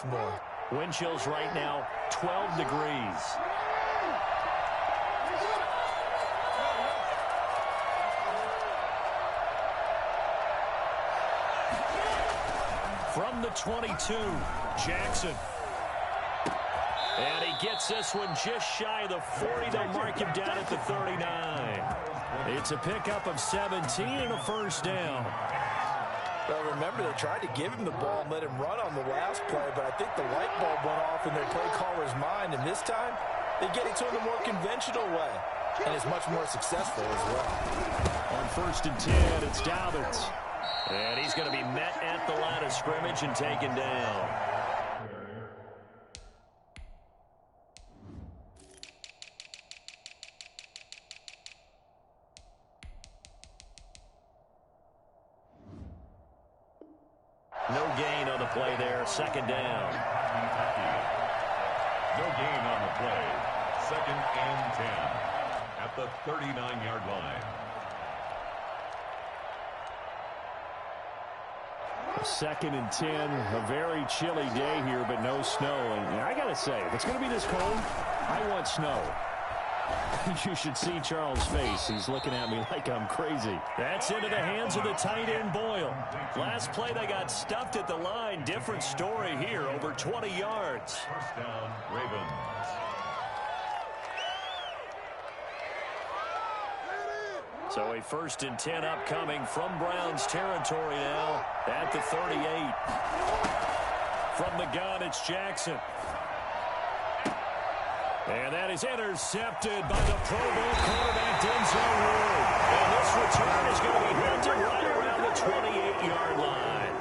more. Wind chills right now, 12 degrees. From the 22, Jackson. And he gets this one just shy of the 40. They'll mark him down at the 39. It's a pickup of 17 and a first down. Well, remember, they tried to give him the ball and let him run on the last play, but I think the light bulb went off in their play caller's mind, and this time they get it to him the more conventional way, and it's much more successful as well. On 1st and 10, it's Dobbins. And he's going to be met at the line of scrimmage and taken down. No gain on the play there. 2nd down. No gain on the play. 2nd and 10 at the 39-yard line. 2nd and 10, a very chilly day here, but no snow. And I got to say, if it's going to be this cold, I want snow. You should see Charles' face. He's looking at me like I'm crazy. That's into the hands of the tight end, Boyle. Last play, they got stuffed at the line. Different story here, over 20 yards. First down, Ravens. So a 1st and 10 upcoming from Browns territory now at the 38. From the gun, it's Jackson. And that is intercepted by the Pro Bowl quarterback, Denzel Ward. And this return is going to be hunted right around the 28-yard line.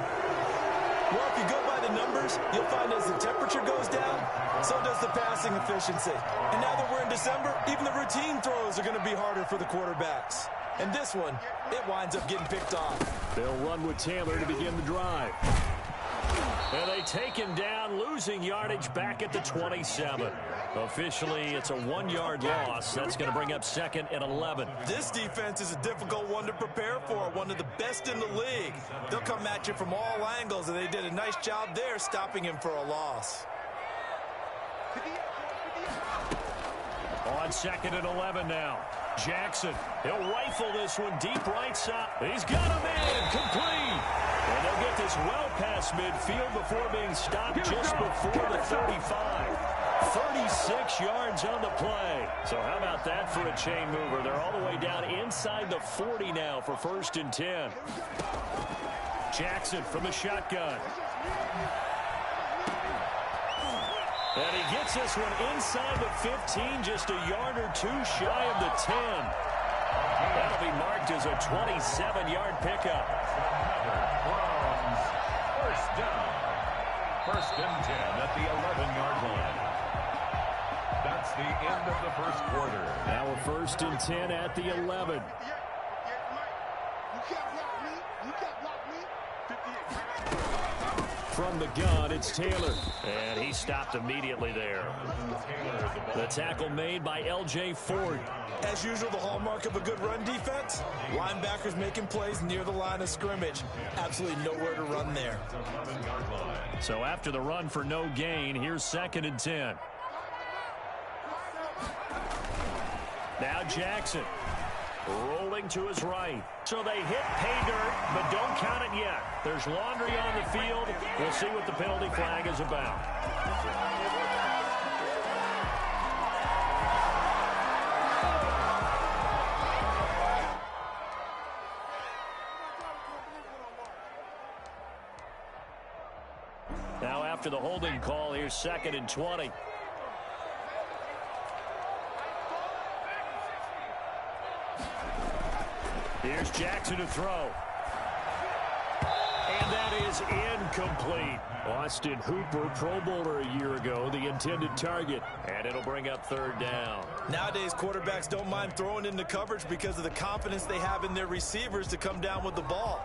Well, if you go by the numbers, you'll find as the temperature goes down, so does the passing efficiency. And now that we're in December, even the routine throws are going to be harder for the quarterbacks. And this one, it winds up getting picked off. They'll run with Taylor to begin the drive. And they take him down, losing yardage back at the 27. Officially, it's a 1-yard loss. That's going to bring up 2nd and 11. This defense is a difficult one to prepare for, one of the best in the league. They'll come at you from all angles, and they did a nice job there stopping him for a loss. On 2nd and 11 now. Jackson, he'll rifle this one deep right side. He's got him in, complete. And they'll get this well past midfield before being stopped just before the 35. 36 yards on the play. So how about that for a chain mover? They're all the way down inside the 40 now for 1st and 10. Jackson from the shotgun. And he gets this one inside the 15, just a yard or two shy of the 10. That'll be marked as a 27-yard pickup. First down. 1st and 10 at the 11-yard line. That's the end of the first quarter. Now a 1st and 10 at the 11. From the gun, it's Taylor. And he stopped immediately there. The tackle made by L.J. Ford. As usual, the hallmark of a good run defense, linebackers making plays near the line of scrimmage. Absolutely nowhere to run there. So after the run for no gain, here's 2nd and 10. Now Jackson rolling to his right. So they hit pay dirt, but don't count it yet. There's laundry on the field. We'll see what the penalty flag is about. Now after the holding call, here's 2nd and 20. Here's Jackson to throw. And that is incomplete. Austin Hooper, Pro Bowler a year ago, the intended target. And it'll bring up 3rd down. Nowadays, quarterbacks don't mind throwing into coverage because of the confidence they have in their receivers to come down with the ball.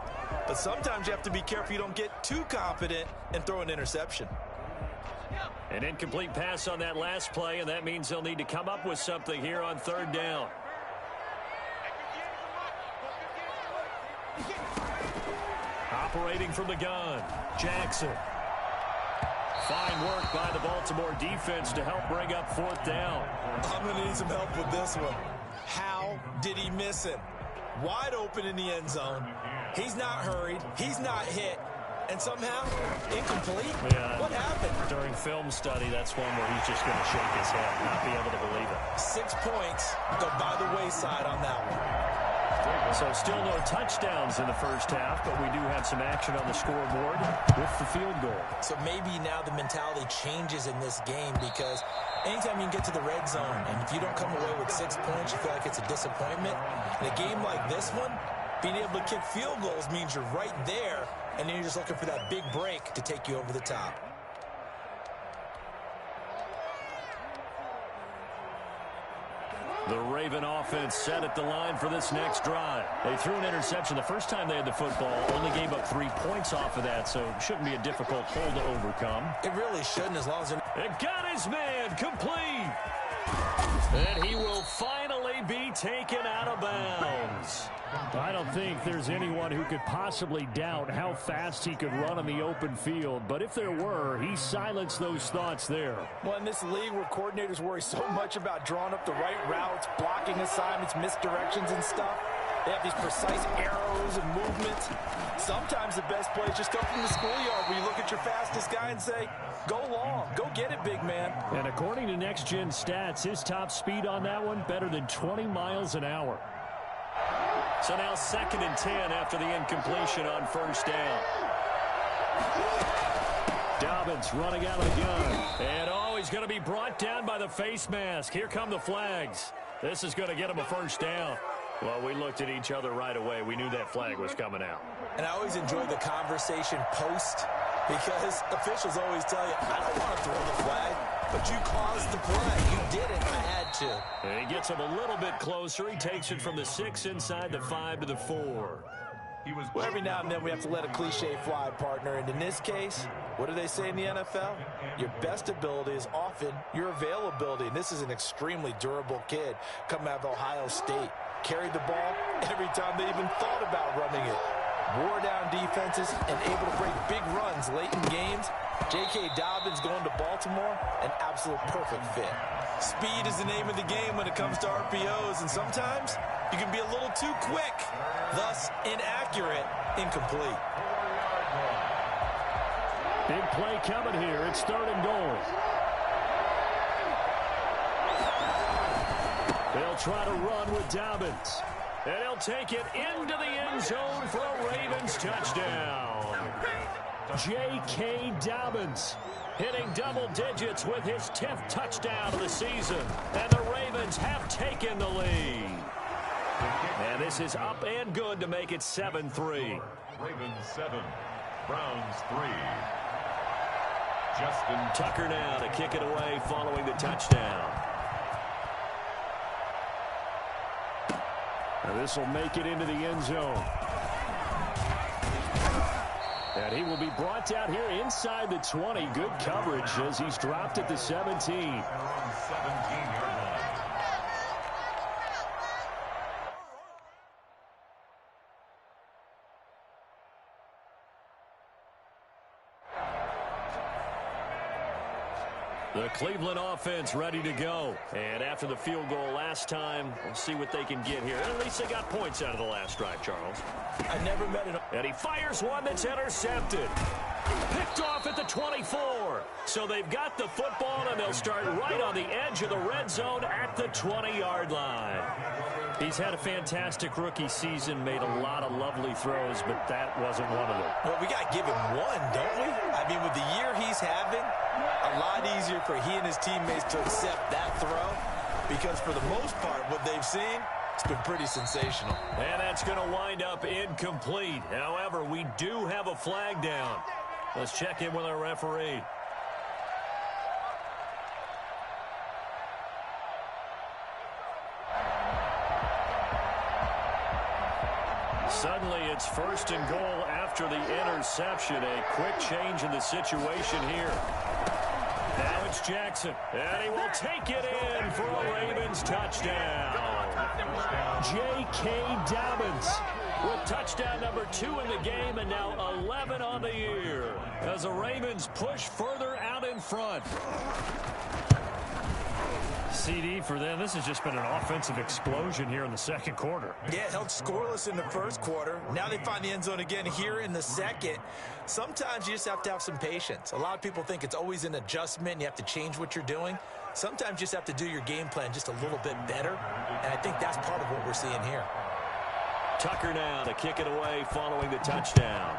But sometimes you have to be careful you don't get too confident and throw an interception. An incomplete pass on that last play, and that means they'll need to come up with something here on 3rd down. Operating from the gun, Jackson. Fine work by the Baltimore defense to help bring up 4th down. I'm going to need some help with this one. How did he miss it? Wide open in the end zone. He's not hurried. He's not hit. And somehow, incomplete? Yeah. What happened? During film study, that's one where he's just going to shake his head, not be able to believe it. 6 points go by the wayside on that one. So still no touchdowns in the first half, but we do have some action on the scoreboard with the field goal. So maybe now the mentality changes in this game because anytime you can get to the red zone, and if you don't come away with 6 points, you feel like it's a disappointment. In a game like this one, being able to kick field goals means you're right there, and then you're just looking for that big break to take you over the top. The Raven offense set at the line for this next drive. They threw an interception the first time they had the football, only gave up 3 points off of that, so it shouldn't be a difficult hole to overcome. It really shouldn't, as long as they're... It got his man complete. And he will finally be taken out of bounds. I don't think there's anyone who could possibly doubt how fast he could run in the open field, but if there were, he silenced those thoughts there. Well, in this league where coordinators worry so much about drawing up the right routes, blocking assignments, misdirections and stuff, they have these precise arrows and movements. Sometimes the best plays just come from the schoolyard where you look at your fastest guy and say, go long, go get it, big man. And according to Next Gen Stats, his top speed on that one, better than 20 miles an hour. So now 2nd and 10 after the incompletion on 1st down. Dobbins running out of the gun. And he's going to be brought down by the face mask. Here come the flags. This is going to get him a 1st down. Well, we looked at each other right away. We knew that flag was coming out. And I always enjoy the conversation post because officials always tell you, I don't want to throw the flag, but you caused the play. You did it. I had to. And he gets him a little bit closer. He takes it from the 6 inside the 5 to the 4. Well, every now and then we have to let a cliche fly, partner. And in this case, what do they say in the NFL? Your best ability is often your availability. And this is an extremely durable kid coming out of Ohio State. Carried the ball every time they even thought about running it. Wore down defenses and able to break big runs late in games. J.K. Dobbins going to Baltimore, an absolute perfect fit. Speed is the name of the game when it comes to RPOs, and sometimes you can be a little too quick, thus inaccurate, incomplete. Big play coming here. It's 3rd and goal. They'll try to run with Dobbins. And he'll take it into the end zone for a Ravens touchdown. J.K. Dobbins hitting double digits with his 10th touchdown of the season. And the Ravens have taken the lead. And this is up and good to make it 7-3. Ravens 7, Browns 3. Justin Tucker now to kick it away following the touchdown. Now this will make it into the end zone. And he will be brought down here inside the 20. Good coverage as he's dropped at the 17. 17-yard line. The Cleveland offense ready to go. And after the field goal last time, we'll see what they can get here. At least they got points out of the last drive, Charles. I never met it. And he fires one that's intercepted. Picked off at the 24. So they've got the football, and they'll start right on the edge of the red zone at the 20-yard line. He's had a fantastic rookie season, made a lot of lovely throws, but that wasn't one of them. Well, we got to give him one, don't we? I mean, with the year he's having, a lot easier for he and his teammates to accept that throw because for the most part, what they've seen, it's been pretty sensational. And that's going to wind up incomplete. However, we do have a flag down. Let's check in with our referee. Suddenly, it's 1st and goal after the interception. A quick change in the situation here. Now it's Jackson, and he will take it in for a Ravens touchdown. J.K. Dobbins with touchdown number 2 in the game, and now 11 on the year as the Ravens push further out out in front. CD for them. This has just been an offensive explosion here in the second quarter. Yeah, held scoreless in the first quarter. Now they find the end zone again here in the second. Sometimes you just have to have some patience. A lot of people think it's always an adjustment. You have to change what you're doing. Sometimes you just have to do your game plan just a little bit better. And I think that's part of what we're seeing here. Tucker now to kick it away following the touchdown.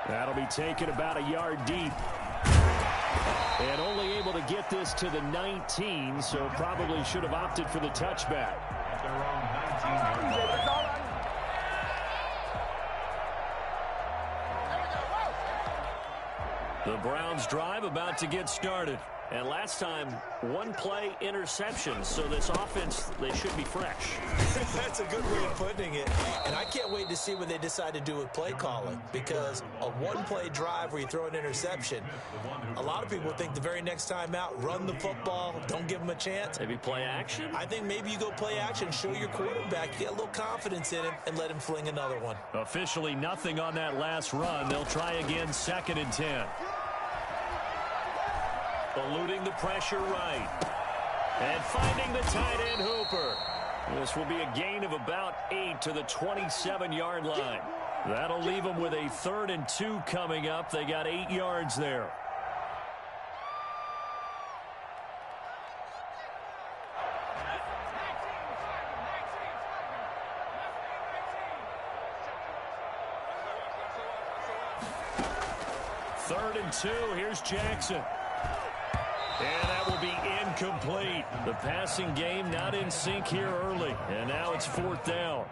That'll be taken about a yard deep. And only able to get this to the 19, so probably should have opted for the touchback. At their own 19-yard line. The Browns drive about to get started. And last time, one play interception. So this offense, they should be fresh. That's a good way of putting it. And I can't wait to see what they decide to do with play calling. Because a one-play drive where you throw an interception, a lot of people think the very next time out, run the football, don't give them a chance. Maybe play action? I think maybe you go play action, show your quarterback, get a little confidence in him, and let him fling another one. Officially nothing on that last run. They'll try again 2nd and 10. Eluding the pressure right. And finding the tight end Hooper. This will be a gain of about 8 to the 27-yard line. That'll leave them with a 3rd and 2 coming up. They got 8 yards there. Third and 2. Here's Jackson. And that will be incomplete. The passing game not in sync here early. And now it's 4th down.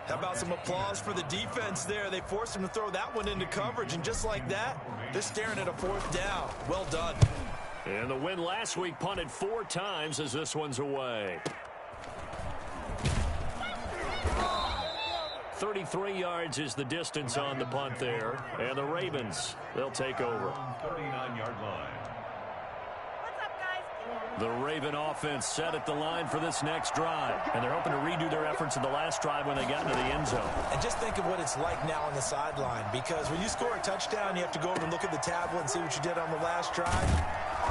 How about some applause for the defense there? They forced him to throw that one into coverage, and just like that, they're staring at a 4th down. Well done. And the win last week punted 4 times as this one's away. 33 yards is the distance on the punt there. And the Ravens, they'll take over. 39-yard line. The Raven offense set at the line for this next drive. And they're hoping to redo their efforts in the last drive when they got into the end zone. And just think of what it's like now on the sideline. Because when you score a touchdown, you have to go over and look at the tablet and see what you did on the last drive.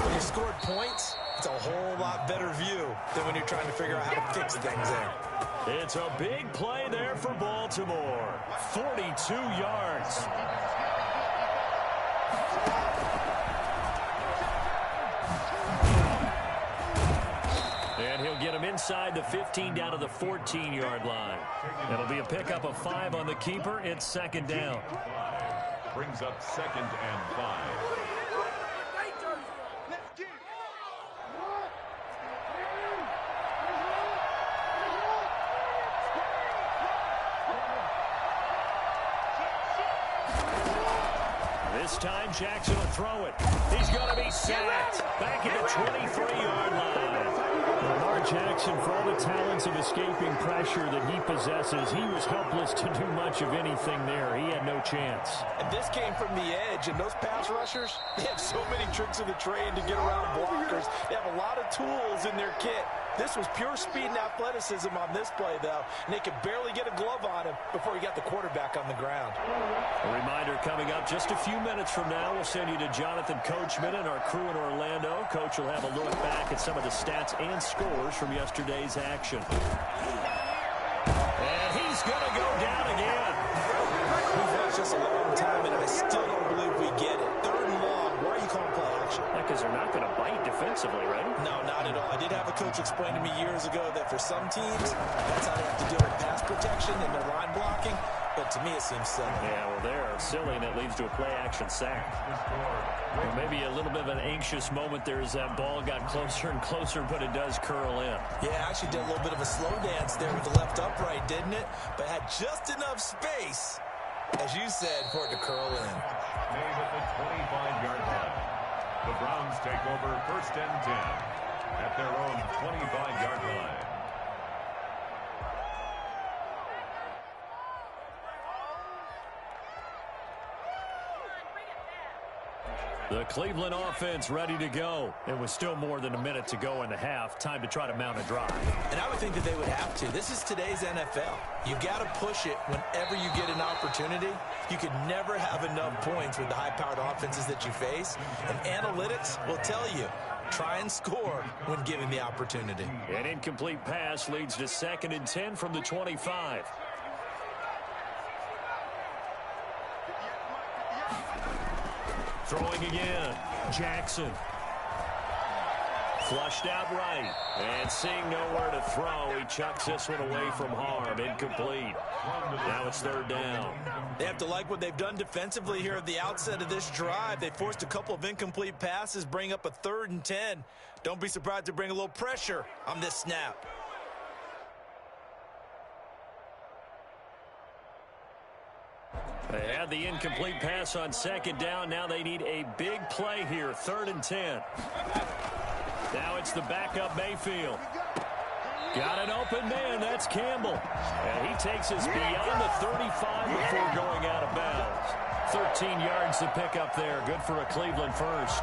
When you scored points, it's a whole lot better view than when you're trying to figure out how to fix things there. It's a big play there for Baltimore. 42 yards. And he'll get him inside the 15 down to the 14-yard line. It'll be a pickup of 5 on the keeper. It's 2nd down. Brings up 2nd and 5. This time Jackson will throw it. He's going to be sacked. Back at the 23-yard line. Lamar Jackson, for all the talents of escaping pressure that he possesses, he was helpless to do much of anything there. He had no chance. And this came from the edge, and those pass rushers, they have so many tricks of the trade to get around blockers. They have a lot of tools in their kit. This was pure speed and athleticism on this play, though, and they could barely get a glove on him before he got the quarterback on the ground. A reminder coming up just a few minutes from now, we'll send you to Jonathan Coachman and our crew in Orlando. Coach will have a look back at some of the stats and scores from yesterday's action. And he's going to go down again. We've watched this a long time, and I still don't believe we get it. 3rd and long. Why are you calling play action? Because they're not going to bite defensively, right? No, not at all. I did have a coach explain to me years ago that for some teams, that's how they have to deal with pass protection and their line blocking. But to me, it seems silly. Yeah, well, they're silly, and it leads to a play-action sack. Well, maybe a little bit of an anxious moment there as that ball got closer and closer, but it does curl in. Yeah, actually did a little bit of a slow dance there with the left upright, didn't it? But had just enough space, as you said, for it to curl in. Made at the 25-yard line. The Browns take over 1st and 10 at their own 25-yard line. The Cleveland offense ready to go. It was still more than a minute to go in the half. Time to try to mount a drive. And I would think that they would have to. This is today's NFL. You got to push it whenever you get an opportunity. You could never have enough points with the high-powered offenses that you face. And analytics will tell you, try and score when given the opportunity. An incomplete pass leads to 2nd and 10 from the 25. Throwing again. Jackson. Flushed out right. And seeing nowhere to throw, he chucks this one away from harm. Incomplete. Now it's 3rd down. They have to like what they've done defensively here at the outset of this drive. They forced a couple of incomplete passes, bring up a 3rd and 10. Don't be surprised to bring a little pressure on this snap. They had the incomplete pass on 2nd down. Now they need a big play here. 3rd and 10. Now it's the backup Mayfield. Got an open man. That's Campbell. And he takes us beyond the 35 before going out of bounds. 13 yards to pick up there. Good for a Cleveland first.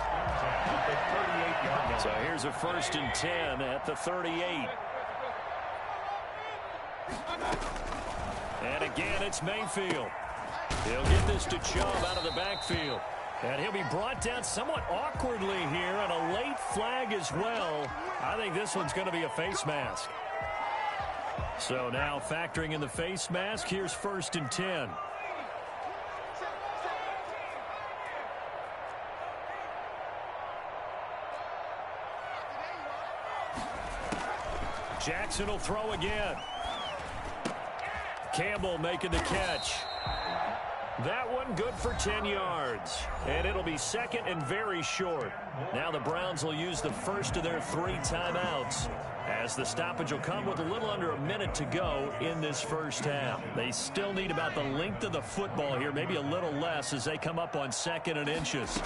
So here's a 1st and 10 at the 38. And again, it's Mayfield. He'll get this to Chubb out of the backfield. And he'll be brought down somewhat awkwardly here, and a late flag as well. I think this one's going to be a face mask. So now factoring in the face mask, here's 1st and 10. Jackson will throw again. Campbell making the catch. That one good for 10 yards. And it'll be 2nd and very short. Now the Browns will use the first of their 3 timeouts, as the stoppage will come with a little under a minute to go in this first half. They still need about the length of the football here, maybe a little less, as they come up on 2nd and inches.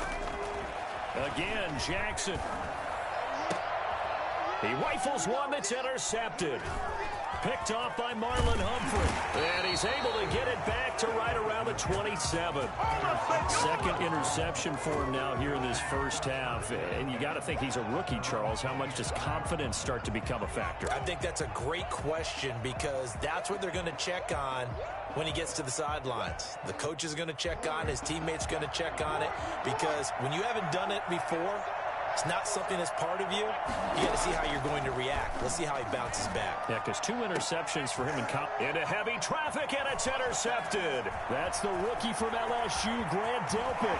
Again, Jackson. He rifles one that's intercepted. Picked off by Marlon Humphrey. And he's able to get it back to right around the 27. 2nd interception for him now here in this first half. And you got to think he's a rookie, Charles. How much does confidence start to become a factor? I think that's a great question, because that's what they're going to check on when he gets to the sidelines. The coach is going to check on, his teammates going to check on it, because when you haven't done it before, it's not something that's part of you. You got to see how you're going to react. Let's see how he bounces back. Yeah, because 2 interceptions for him into heavy traffic, and it's intercepted. That's the rookie from LSU, Grant Delpit.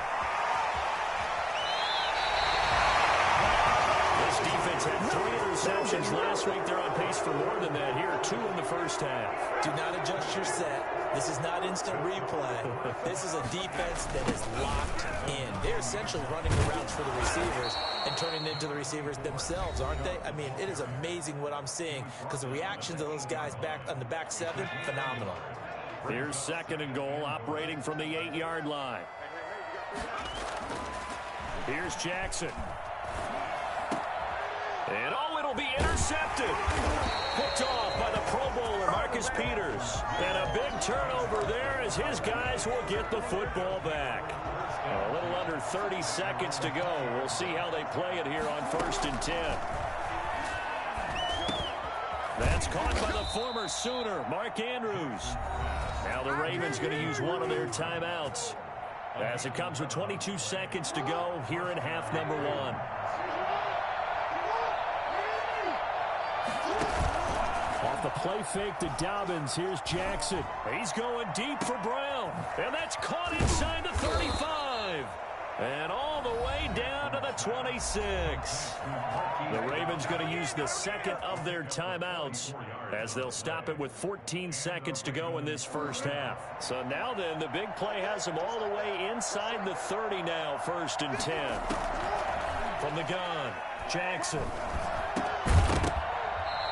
This defense had 3 interceptions last week. They're on pace for more than that here. 2 in the first half. Do not adjust your set. This is not instant replay. This is a defense that is locked in. They're essentially running the routes for the receivers and turning it into the receivers themselves, aren't they? I mean, it is amazing what I'm seeing, because the reactions of those guys back on the back 7, phenomenal. Here's 2nd and goal, operating from the 8-yard line. Here's Jackson. And it'll be intercepted. Picked off by the Pro Bowler, Marcus Peters. And a big turnover there as his guys will get the football back. A little under 30 seconds to go. We'll see how they play it here on 1st and 10. That's caught by the former Sooner, Mark Andrews. Now the Ravens going to use one of their timeouts, as it comes with 22 seconds to go here in half number 1. Off the play fake to Dobbins, here's Jackson. He's going deep for Brown. And that's caught inside the 35. And all the way down to the 26. The Ravens going to use the 2nd of their timeouts, as they'll stop it with 14 seconds to go in this first half. So now then, the big play has them all the way inside the 30 now, 1st and 10. From the gun, Jackson.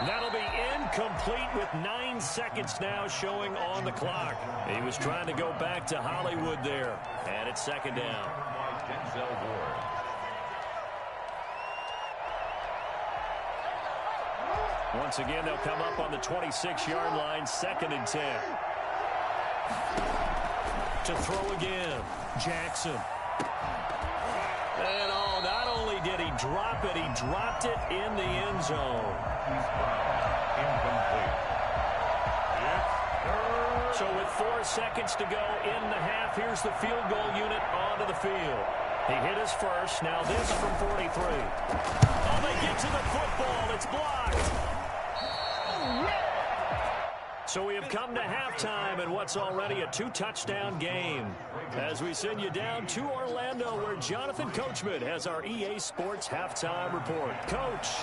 That'll be incomplete with 9 seconds now showing on the clock. He was trying to go back to Hollywood there. And it's 2nd down. Once again, they'll come up on the 26-yard line, 2nd and 10. To throw again, Jackson. And oh, not only did he drop it, he dropped it in the end zone. Incomplete. So with 4 seconds to go in the half, here's the field goal unit onto the field. He hit his first. Now this from 43. Oh, they get to the football. It's blocked. So we have come to halftime in what's already a 2-touchdown game. As we send you down to Orlando, where Jonathan Coachman has our EA Sports halftime report. Coach.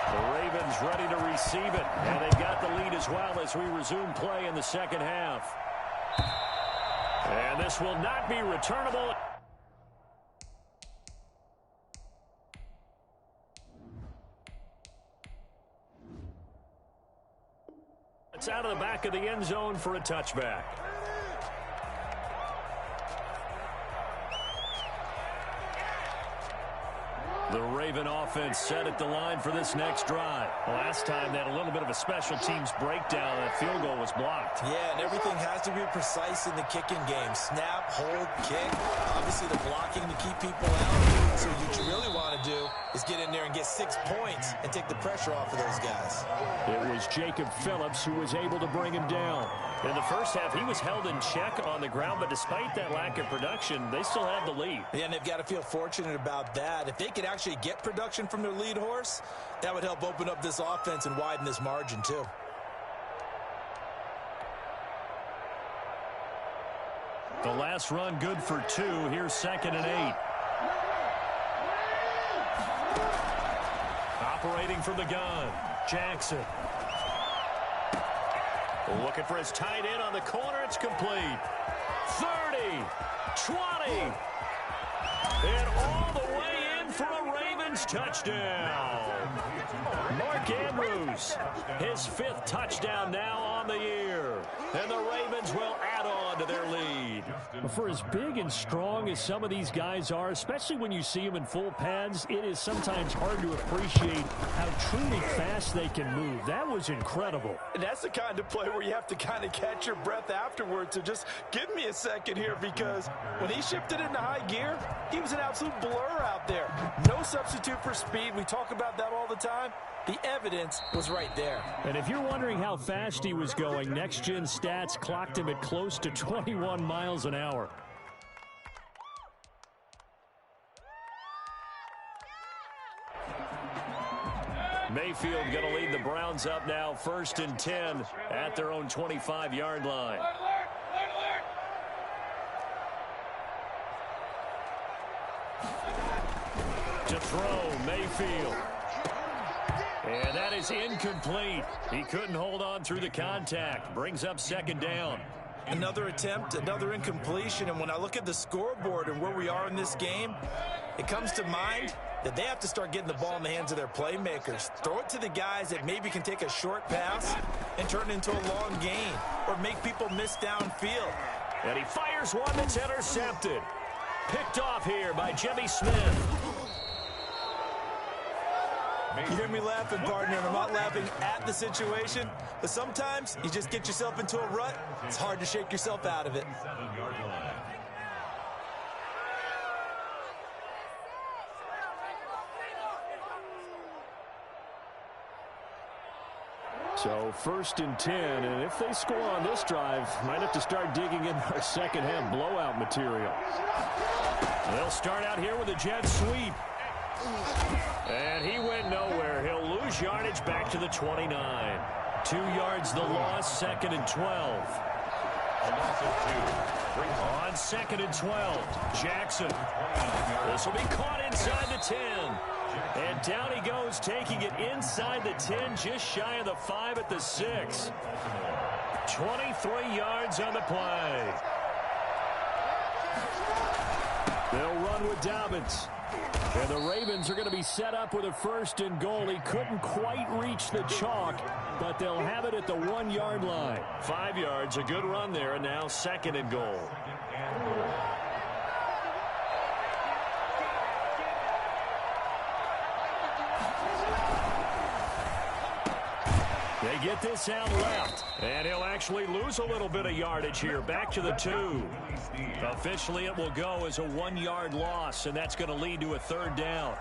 The Ravens ready to receive it, and they've got the lead as well as we resume play in the second half. And this will not be returnable. It's out of the back of the end zone for a touchback. The Raven offense set at the line for this next drive. Last time they had a little bit of a special teams breakdown. That field goal was blocked. Yeah, and everything has to be precise in the kicking game. Snap, hold, kick. Obviously the blocking to keep people out. So what you really want to do is get in there and get 6 points and take the pressure off of those guys. It was Jacob Phillips who was able to bring him down. In the first half, he was held in check on the ground, but despite that lack of production, they still have the lead. Yeah, and they've got to feel fortunate about that. If they could actually get production from their lead horse, that would help open up this offense and widen this margin too. The last run good for 2. Here's 2nd and 8. Operating from the gun, Jackson. Looking for his tight end on the corner. It's complete. 30, 20, and all the way in for a Ravens touchdown. Mark Andrews, his 5th touchdown now on the year. And the Ravens will add on to their lead. For as big and strong as some of these guys are, especially when you see them in full pads, it is sometimes hard to appreciate how truly fast they can move. That was incredible. And that's the kind of play where you have to kind of catch your breath afterwards. So just give me a second here, because when he shifted into high gear, he was an absolute blur out there. No substitute for speed. We talk about that all the time. The evidence was right there. And if you're wondering how fast he was going, Next Gen Stats clocked him at close to 21 miles an hour. Mayfield going to lead the Browns up now, 1st and 10 at their own 25-yard line. To throw, Mayfield. And that is incomplete. He couldn't hold on through the contact. Brings up 2nd down. Another attempt, another incompletion. And when I look at the scoreboard and where we are in this game, it comes to mind that they have to start getting the ball in the hands of their playmakers. Throw it to the guys that maybe can take a short pass and turn it into a long gain, or make people miss downfield. And he fires one that's intercepted. Picked off here by Jimmy Smith. You hear me laughing, partner, and I'm not laughing at the situation, but sometimes you just get yourself into a rut. It's hard to shake yourself out of it. So 1st and 10, and if they score on this drive, might have to start digging in our second half blowout material. They'll start out here with a jet sweep. And he went nowhere. He'll lose yardage back to the 29. 2 yards the loss, 2nd and 12. On 2nd and 12, Jackson. This will be caught inside the 10. And down he goes, taking it inside the 10, just shy of the 5 at the 6. 23 yards on the play. They'll run with Dobbins. And the Ravens are going to be set up with a 1st and goal. He couldn't quite reach the chalk, but they'll have it at the 1-yard line. 5 yards, a good run there, and now 2nd and goal. They get this out left. And he'll actually lose a little bit of yardage here. Back to the 2. Officially, it will go as a 1-yard loss, and that's going to lead to a 3rd down.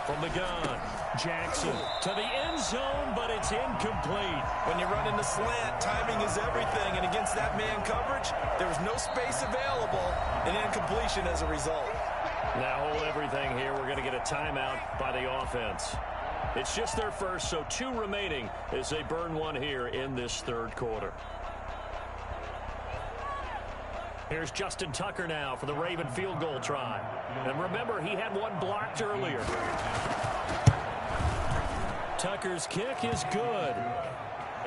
From the gun, Jackson to the end zone, but it's incomplete. When you run in the slant, timing is everything, and against that man coverage, there was no space available, and incompletion as a result. Now hold everything here. We're going to get a timeout by the offense. It's just their first, so 2 remaining as they burn one here in this 3rd quarter. Here's Justin Tucker now for the Raven field goal try. And remember, he had one blocked earlier. Tucker's kick is good.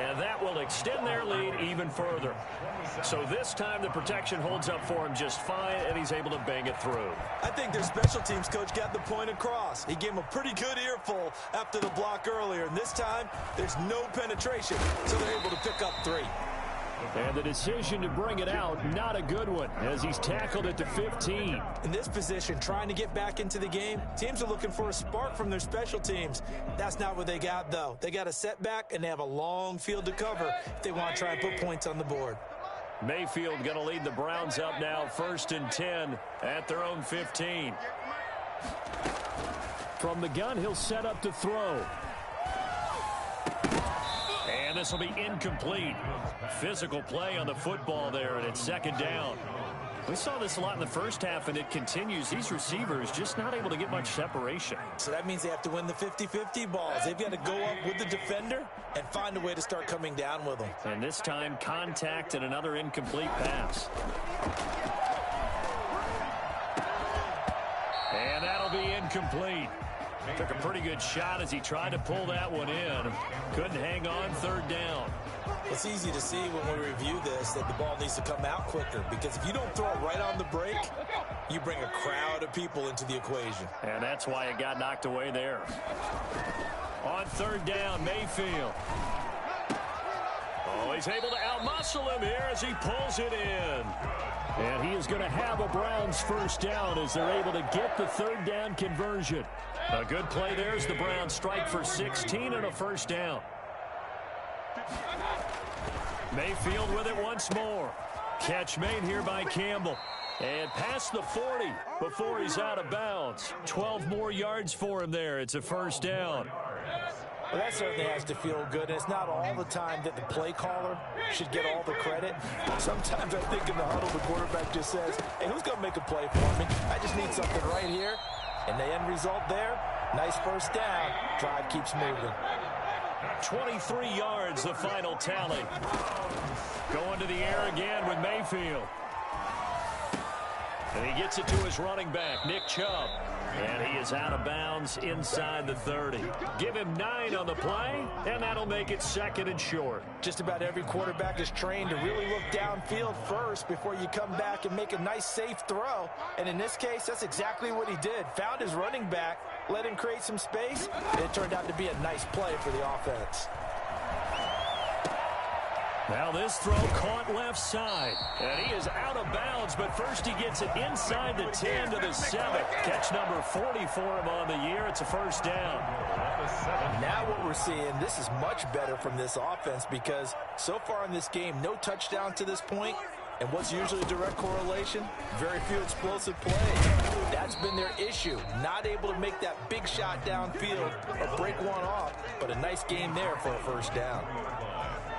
And that will extend their lead even further. So this time the protection holds up for him just fine, and he's able to bang it through. I think their special teams coach got the point across. He gave him a pretty good earful after the block earlier. And this time, there's no penetration, so they're able to pick up 3. And the decision to bring it out, not a good one, as he's tackled at the 15. In this position, trying to get back into the game, teams are looking for a spark from their special teams. That's not what they got, though. They got a setback, and they have a long field to cover if they want to try and put points on the board. Mayfield going to lead the Browns up now, 1st and 10 at their own 15. From the gun, he'll set up to throw. And this will be incomplete. Physical play on the football there, and it's 2nd down. We saw this a lot in the first half, and it continues. These receivers just not able to get much separation. So that means they have to win the 50-50 balls. They've got to go up with the defender and find a way to start coming down with them. And this time, contact and another incomplete pass. And that'll be incomplete. Took a pretty good shot as he tried to pull that one in. Couldn't hang on, 3rd down. It's easy to see when we review this that the ball needs to come out quicker, because if you don't throw it right on the break, you bring a crowd of people into the equation. And that's why it got knocked away there. On 3rd down, Mayfield. Oh, he's able to outmuscle him here as he pulls it in. And he is going to have a Browns 1st down as they're able to get the 3rd down conversion. A good play there as the Browns strike for 16 and a 1st down. Mayfield with it once more. Catch made here by Campbell. And past the 40 before he's out of bounds. 12 more yards for him there. It's a 1st down. Well, that certainly has to feel good. And it's not all the time that the play caller should get all the credit. Sometimes I think in the huddle, the quarterback just says, hey, who's going to make a play for me? I just need something right here. And the end result there, nice 1st down. Drive keeps moving. 23 yards, the final tally. Going to the air again with Mayfield. And he gets it to his running back, Nick Chubb. And he is out of bounds inside the 30. Give him 9 on the play, and that'll make it 2nd and short. Just about every quarterback is trained to really look downfield first before you come back and make a nice, safe throw. And in this case, that's exactly what he did. Found his running back, let him create some space, and it turned out to be a nice play for the offense. Now this throw caught left side. And he is out of bounds, but first he gets it inside the 10 to the 7. Catch number 40 for him on the year. It's a 1st down. Now what we're seeing, this is much better from this offense, because so far in this game, no touchdown to this point. And what's usually a direct correlation? Very few explosive plays. That's been their issue. Not able to make that big shot downfield or break one off, but a nice game there for a 1st down.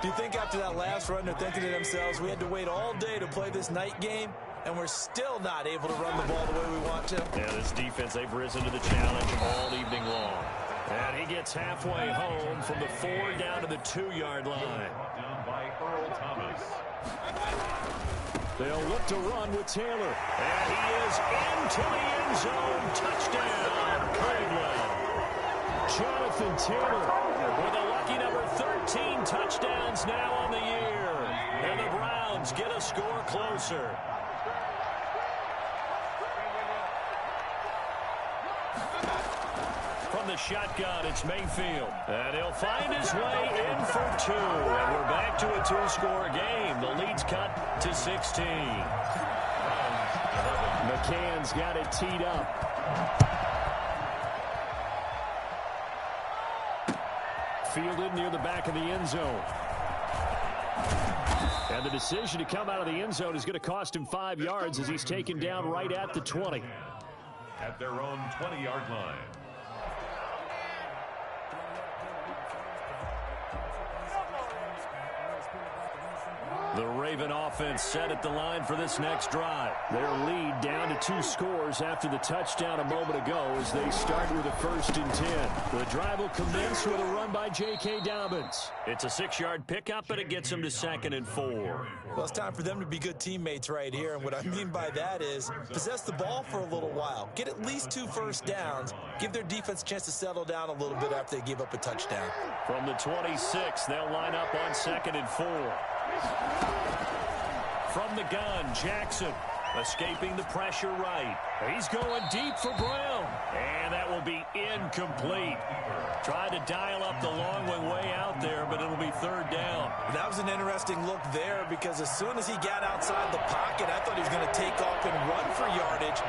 Do you think after that last run they're thinking to themselves, we had to wait all day to play this night game, and we're still not able to run the ball the way we want to? Yeah, this defense, they've risen to the challenge all evening long. And he gets halfway home from the 4 down to the 2-yard line. Down by Earl Thomas. They'll look to run with Taylor. And he is into the end zone. Touchdown, Cleveland. Jonathan Taylor with a lucky number 13 touchdowns now on the year. And the Browns get a score closer. From from the shotgun. It's Mayfield. And he'll find his way in for 2. And we're back to a 2-score game. The lead's cut to 16. McCann's got it teed up. Fielded near the back of the end zone. And the decision to come out of the end zone is going to cost him 5 yards as he's taken down right at the 20. At their own 20-yard line. The Raven offense set at the line for this next drive. Their lead down to 2 scores after the touchdown a moment ago as they start with a 1st and 10. The drive will commence with a run by J.K. Dobbins. It's a 6-yard pickup, and it gets them to 2nd and 4. Well, it's time for them to be good teammates right here, and what I mean by that is possess the ball for a little while, get at least 2 first downs, give their defense a chance to settle down a little bit after they give up a touchdown. From the 26, they'll line up on 2nd and 4. From the gun, Jackson escaping the pressure right. He's going deep for Brown. And that will be incomplete. Tried to dial up the long one way out there, but it'll be 3rd down. That was an interesting look there because as soon as he got outside the pocket, I thought he was going to take off and run for yardage.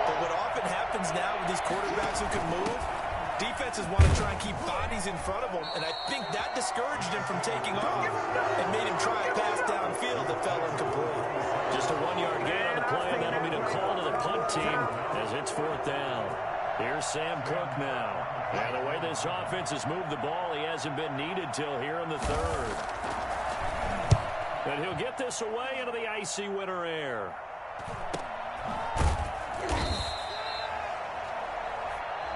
But what often happens now with these quarterbacks who can move, defenses want to try and keep bodies in front of them, and I think that discouraged him from taking off and made him try a pass downfield that fell incomplete. Just a 1-yard gain on the play, and that'll be a call to the punt team as it's 4th down. Here's Sam Cook now. And the way this offense has moved the ball, he hasn't been needed till here in the 3rd. And he'll get this away into the icy winter air.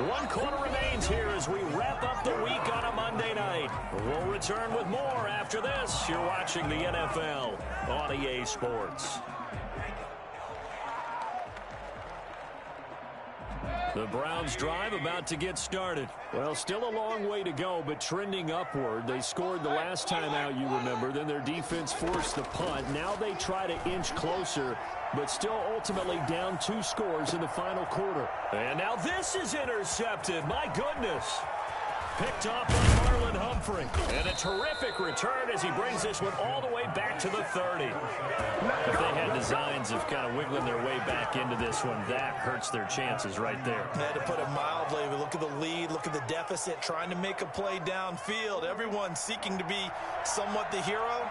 One quarter remains here as we wrap up the week on a Monday night. We'll return with more after this. You're watching the NFL on EA Sports. The Browns drive about to get started. Well, still a long way to go, but trending upward. They scored the last time out, you remember. Then their defense forced the punt. Now they try to inch closer, but still ultimately down 2 scores in the final quarter. And now this is intercepted. My goodness. Picked off by Marlon Humphrey. And a terrific return as he brings this one all the way back to the 30. If they had designs of kind of wiggling their way back into this one, that hurts their chances right there. I had to put it mildly. Look at the lead, look at the deficit, trying to make a play downfield. Everyone seeking to be somewhat the hero.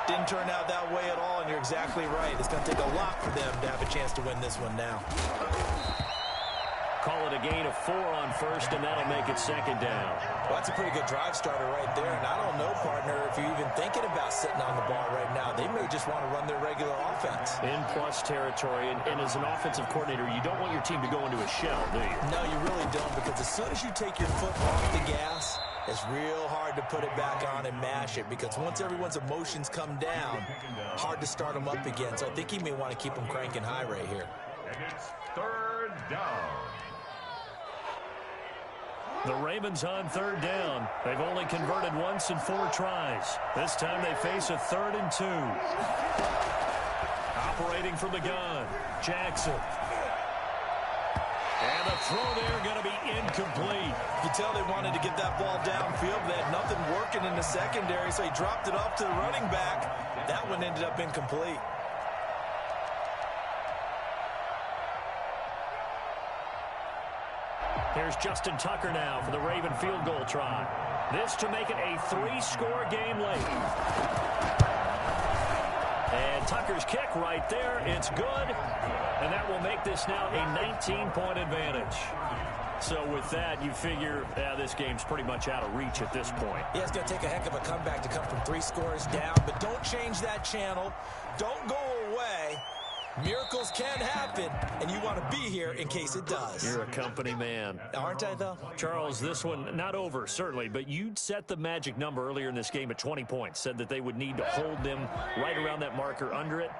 Didn't turn out that way at all, and you're exactly right. It's going to take a lot for them to have a chance to win this one now. Call it a gain of 4 on 1st, and that'll make it 2nd down. Well, that's a pretty good drive starter right there, and I don't know, partner, if you're even thinking about sitting on the ball right now. They may just want to run their regular offense. In plus territory, and as an offensive coordinator, you don't want your team to go into a shell, do you? No, you really don't, because as soon as you take your foot off the gas, it's real hard to put it back on and mash it, because once everyone's emotions come down, hard to start them up again. So I think he may want to keep them cranking high right here. And it's 3rd down. The Ravens on 3rd down. They've only converted once in 4 tries. This time they face a 3rd and 2. Operating from the gun, Jackson. And the throw there going to be incomplete. You can tell they wanted to get that ball downfield. They had nothing working in the secondary, so he dropped it off to the running back. That one ended up incomplete. Here's Justin Tucker now for the Raven field goal try. This to make it a 3-score game late. And Tucker's kick right there. It's good. And that will make this now a 19-point advantage. So with that, you figure this game's pretty much out of reach at this point. Yeah, it's going to take a heck of a comeback to come from 3 scores down. But don't change that channel. Don't go away. Miracles can happen, and you want to be here in case it does. You're a company man. Aren't I, though? Charles, this one, not over, certainly, but you'd set the magic number earlier in this game at 20 points, said that they would need to hold them right around that marker under it.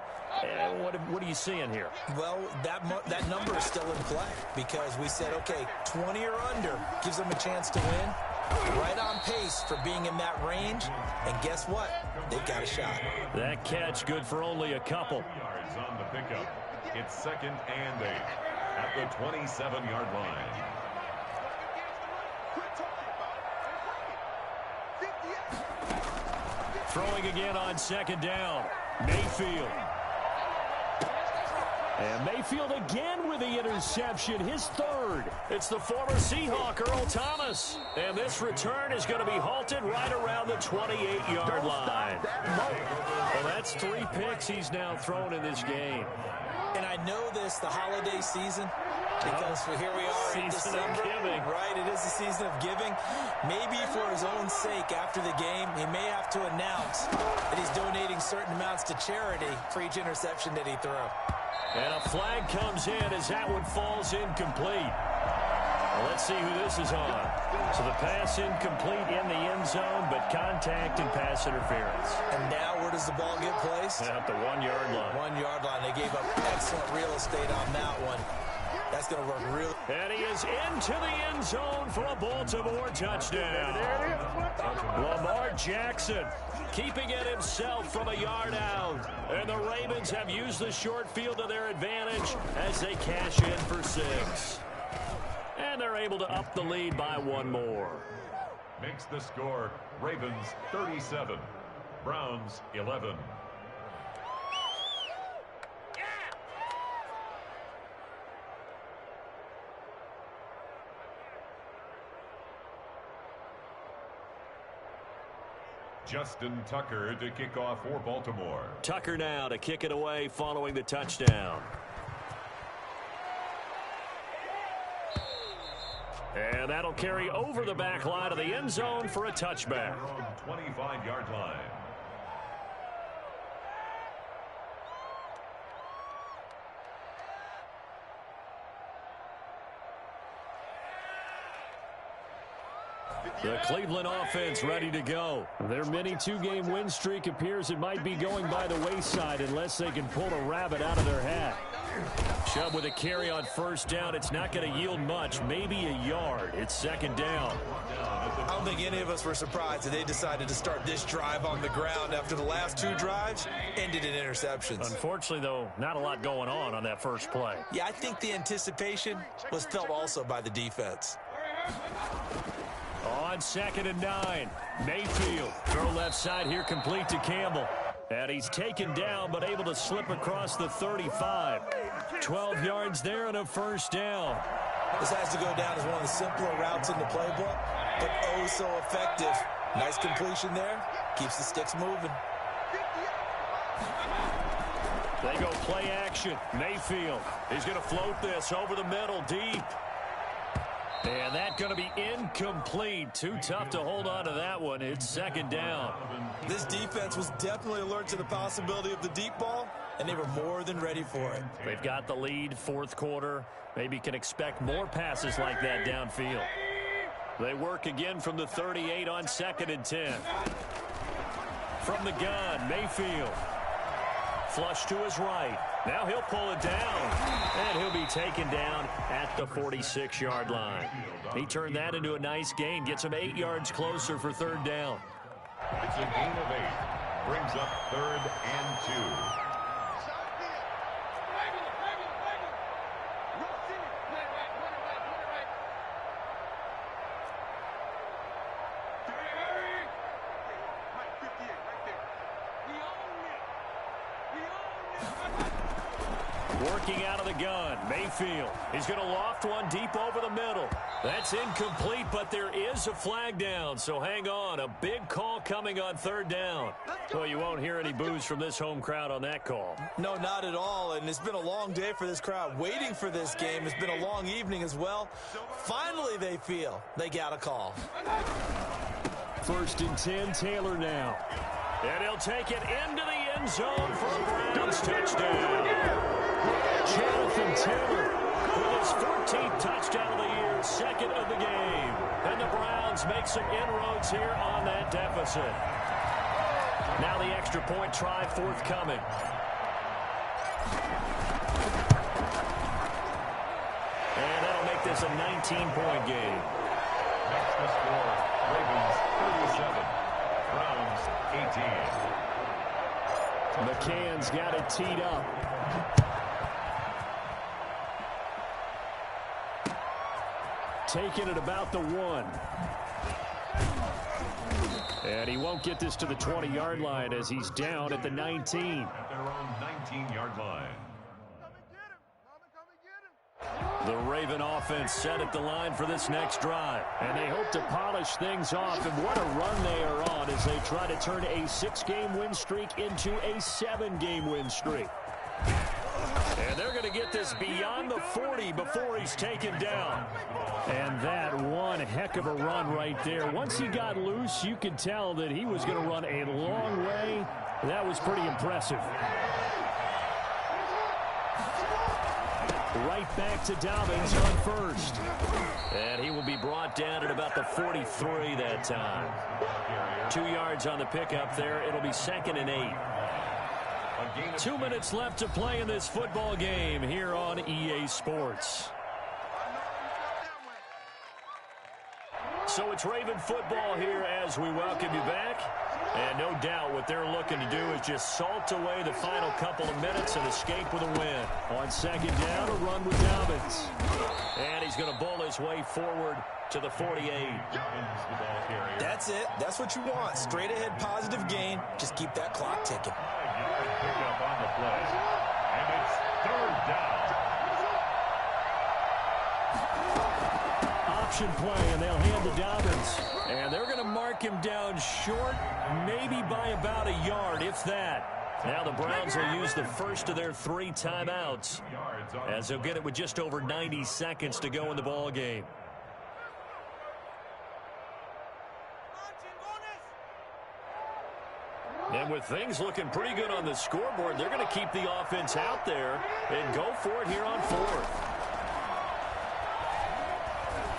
What are you seeing here? Well, that number is still in play because we said, okay, 20 or under gives them a chance to win. Right on pace for being in that range, and guess what? They've got a shot. That catch good for only a couple. Yards on the pickup. It's 2nd and 8 at the 27-yard line. Throwing again on second down. Mayfield. And Mayfield again with the interception, his third. It's the former Seahawk, Earl Thomas. And this return is going to be halted right around the 28-yard line. Well, that's 3 picks he's now thrown in this game. And I know this, the holiday season, because here we are in December. Season of giving. Right, it is the season of giving. Maybe for his own sake after the game, he may have to announce that he's donating certain amounts to charity for each interception that he threw. And a flag comes in as that one falls incomplete. Well, let's see who this is on. So the pass incomplete in the end zone, but contact and pass interference. And now where does the ball get placed? At the 1-yard line. 1-yard line. They gave up excellent real estate on that one. That's going to work really. And he is into the end zone for a Baltimore touchdown. Lamar Jackson keeping it himself from a yard out. And the Ravens have used the short field to their advantage as they cash in for 6. And they're able to up the lead by 1 more. Makes the score Ravens 37, Browns 11. Justin Tucker to kick off for Baltimore. Tucker now to kick it away following the touchdown. And that'll carry over the back line of the end zone for a touchback. 25-yard line. The Cleveland offense ready to go. Their mini 2-game win streak appears it might be going by the wayside unless they can pull a rabbit out of their hat. Chubb with a carry on first down. It's not going to yield much, maybe a yard. It's second down. I don't think any of us were surprised that they decided to start this drive on the ground after the last 2 drives ended in interceptions. Unfortunately, though, not a lot going on that first play. Yeah, I think the anticipation was felt also by the defense. On 2nd and 9, Mayfield. Throw left side here complete to Campbell. And he's taken down but able to slip across the 35. 12 yards there and a first down. This has to go down as one of the simpler routes in the playbook, but oh so effective. Nice completion there. Keeps the sticks moving. They go play action. Mayfield. He's going to float this over the middle deep. And that's going to be incomplete. Too tough to hold on to that one. It's second down. This defense was definitely alert to the possibility of the deep ball, and they were more than ready for it. They've got the lead, 4th quarter. Maybe can expect more passes like that downfield. They work again from the 38 on 2nd and 10. From the gun, Mayfield. Flush to his right. Now he'll pull it down. And he'll be taken down at the 46-yard line. He turned that into a nice gain. Gets him 8 yards closer for 3rd down. It's a gain of 8. Brings up 3rd and 2. Working out of the gun, Mayfield. He's going to loft one deep over the middle. That's incomplete, but there is a flag down, so hang on. A big call coming on 3rd down. Well, you won't hear any boos from this home crowd on that call. No, not at all, and it's been a long day for this crowd waiting for this game. It's been a long evening as well. Finally, they feel they got a call. 1st and 10, Taylor now. And he'll take it into the end zone for a Browns touchdown. Jonathan Taylor with his 14th touchdown of the year, 2nd of the game. And the Browns make some inroads here on that deficit. Now the extra point try forthcoming. And that'll make this a 19-point game. That's the score. Ravens 37, Browns 18. McCann's got it teed up. Taking it about the 1. And he won't get this to the 20-yard line as he's down at the 19. At their own 19-yard line. The Raven offense set at the line for this next drive. And they hope to polish things off. And what a run they are on as they try to turn a 6-game win streak into a 7-game win streak. And they're going to get this beyond the 40 before he's taken down. And that one heck of a run right there. Once he got loose, you could tell that he was going to run a long way. That was pretty impressive. Right back to Dobbins on first. And he will be brought down at about the 43 that time. 2 yards on the pickup there. It'll be 2nd and 8. 2 minutes left to play in this football game here on EA Sports. So it's Raven football here as we welcome you back. And no doubt what they're looking to do is just salt away the final couple of minutes and escape with a win. On 2nd down, a run with Dobbins. And he's going to bowl his way forward to the 48. That's it. That's what you want. Straight ahead positive gain. Just keep that clock ticking. Pick up on the play. And it's 3rd down. Option play, and they'll hand to Dobbins. And they're going to mark him down short, maybe by about a yard, if that. Now the Browns will use the first of their 3 timeouts as they'll get it with just over 90 seconds to go in the ball game. And with things looking pretty good on the scoreboard, they're going to keep the offense out there and go for it here on 4th.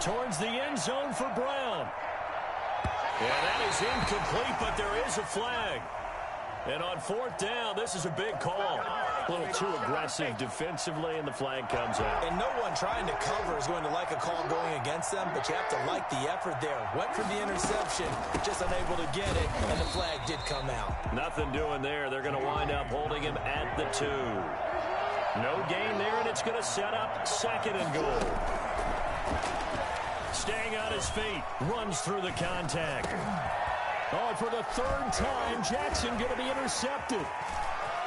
Towards the end zone for Brown. And that is incomplete, but there is a flag. And on 4th down, this is a big call. A little too aggressive defensively, and the flag comes out. And no one trying to cover is going to like a call going against them, but you have to like the effort there. Went for the interception, just unable to get it, and the flag did come out. Nothing doing there. They're going to wind up holding him at the 2. No gain there, and it's going to set up 2nd and goal. Staying on his feet, runs through the contact. Oh, for the 3rd time, Jackson going to be intercepted.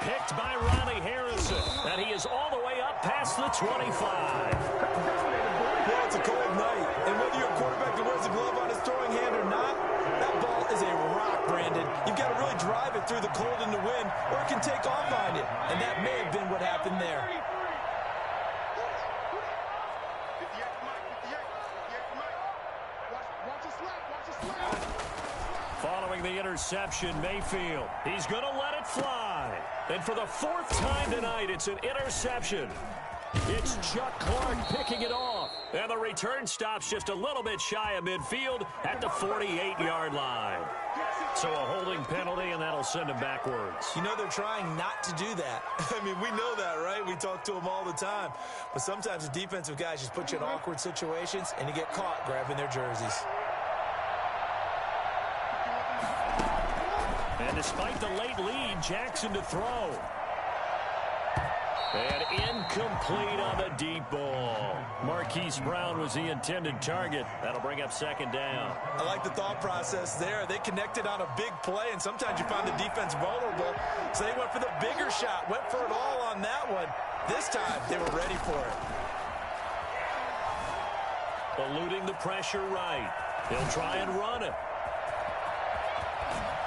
Picked by Ronnie Harrison, and he is all the way up past the 25. Well, it's a cold night, and whether you're a quarterback that wears a glove on his throwing hand or not, that ball is a rock, Brandon. You've got to really drive it through the cold and the wind, or it can take off on you, and that may have been what happened there. Following the interception, Mayfield, he's going to let it fly. And for the 4th time tonight, it's an interception. It's Chuck Clark picking it off. And the return stops just a little bit shy of midfield at the 48-yard line. So a holding penalty, and that'll send him backwards. You know they're trying not to do that. I mean, we know that, right? We talk to them all the time. But sometimes the defensive guys just put you in awkward situations, and you get caught grabbing their jerseys. And despite the late lead, Jackson to throw. And incomplete on the deep ball. Marquise Brown was the intended target. That'll bring up 2nd down. I like the thought process there. They connected on a big play, and sometimes you find the defense vulnerable. So they went for the bigger shot, went for it all on that one. This time, they were ready for it. Eluding the pressure right. He'll try and run it.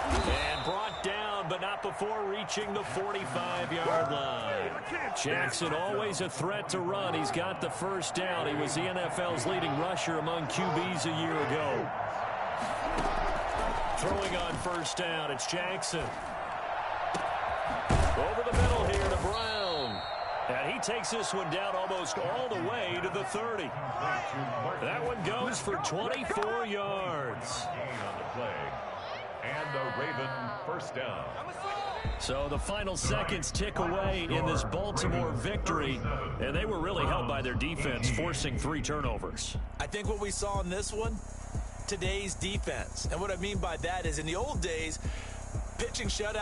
And brought down, but not before reaching the 45-yard line. Jackson always a threat to run. He's got the 1st down. He was the NFL's leading rusher among QBs a year ago. Throwing on 1st down, it's Jackson. Over the middle here to Brown. And he takes this one down almost all the way to the 30. That one goes for 24 yards. And the Raven 1st down. So the final seconds tick away in this Baltimore victory, and they were really helped by their defense, forcing 3 turnovers. I think what we saw in this one, today's defense. And what I mean by that is in the old days, pitching shutouts